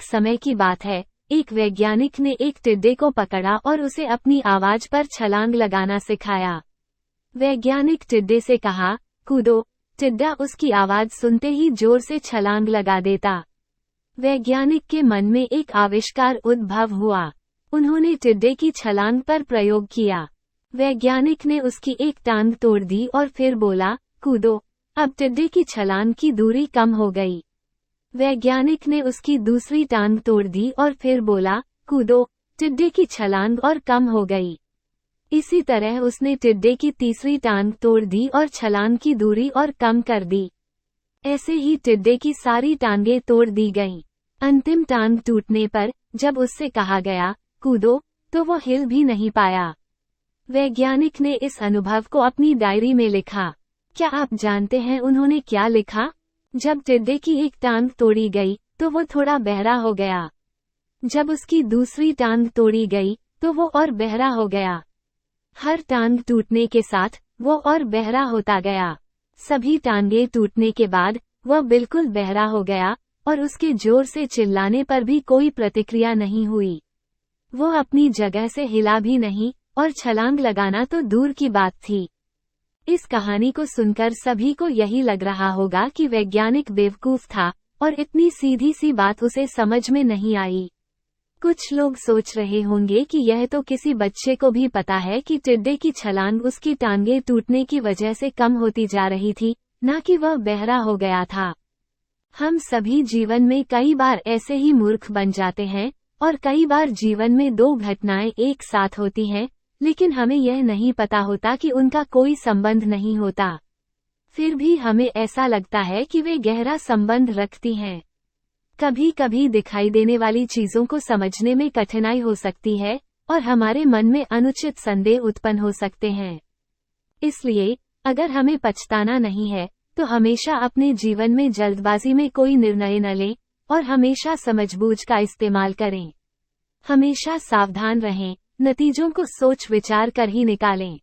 समय की बात है, एक वैज्ञानिक ने एक टिड्डे को पकड़ा और उसे अपनी आवाज पर छलांग लगाना सिखाया। वैज्ञानिक टिड्डे से कहा, कूदो। टिड्डा उसकी आवाज सुनते ही जोर से छलांग लगा देता। वैज्ञानिक के मन में एक आविष्कार उद्भव हुआ। उन्होंने टिड्डे की छलांग पर प्रयोग किया। वैज्ञानिक ने उसकी एक टांग तोड़ दी और फिर बोला, कूदो। अब टिड्डे की छलांग की दूरी कम हो गई। वैज्ञानिक ने उसकी दूसरी टांग तोड़ दी और फिर बोला, कूदो। टिड्डे की छलांग और कम हो गई। इसी तरह उसने टिड्डे की तीसरी टांग तोड़ दी और छलांग की दूरी और कम कर दी। ऐसे ही टिड्डे की सारी टांगें तोड़ दी गईं। अंतिम टांग टूटने पर जब उससे कहा गया, कूदो, तो वो हिल भी नहीं पाया। वैज्ञानिक ने इस अनुभव को अपनी डायरी में लिखा। क्या आप जानते हैं उन्होंने क्या लिखा? जब टिड्डे की एक टांग तोड़ी गई, तो वो थोड़ा बहरा हो गया। जब उसकी दूसरी टांग तोड़ी गई, तो वो और बहरा हो गया। हर टांग टूटने के साथ वो और बहरा होता गया। सभी टांगें टूटने के बाद वह बिल्कुल बहरा हो गया और उसके जोर से चिल्लाने पर भी कोई प्रतिक्रिया नहीं हुई। वो अपनी जगह से हिला भी नहीं और छलांग लगाना तो दूर की बात थी। इस कहानी को सुनकर सभी को यही लग रहा होगा कि वैज्ञानिक बेवकूफ था और इतनी सीधी सी बात उसे समझ में नहीं आई। कुछ लोग सोच रहे होंगे कि यह तो किसी बच्चे को भी पता है कि टिड्डे की छलांग उसकी टांगें टूटने की वजह से कम होती जा रही थी, न कि वह बहरा हो गया था। हम सभी जीवन में कई बार ऐसे ही मूर्ख बन जाते हैं और कई बार जीवन में दो घटनाएं एक साथ होती हैं, लेकिन हमें यह नहीं पता होता कि उनका कोई संबंध नहीं होता। फिर भी हमें ऐसा लगता है कि वे गहरा संबंध रखती हैं। कभी कभी दिखाई देने वाली चीजों को समझने में कठिनाई हो सकती है और हमारे मन में अनुचित संदेह उत्पन्न हो सकते हैं। इसलिए अगर हमें पछताना नहीं है तो हमेशा अपने जीवन में जल्दबाजी में कोई निर्णय न लें और हमेशा समझबूझ का इस्तेमाल करें। हमेशा सावधान रहें, नतीजों को सोच विचार कर ही निकालें।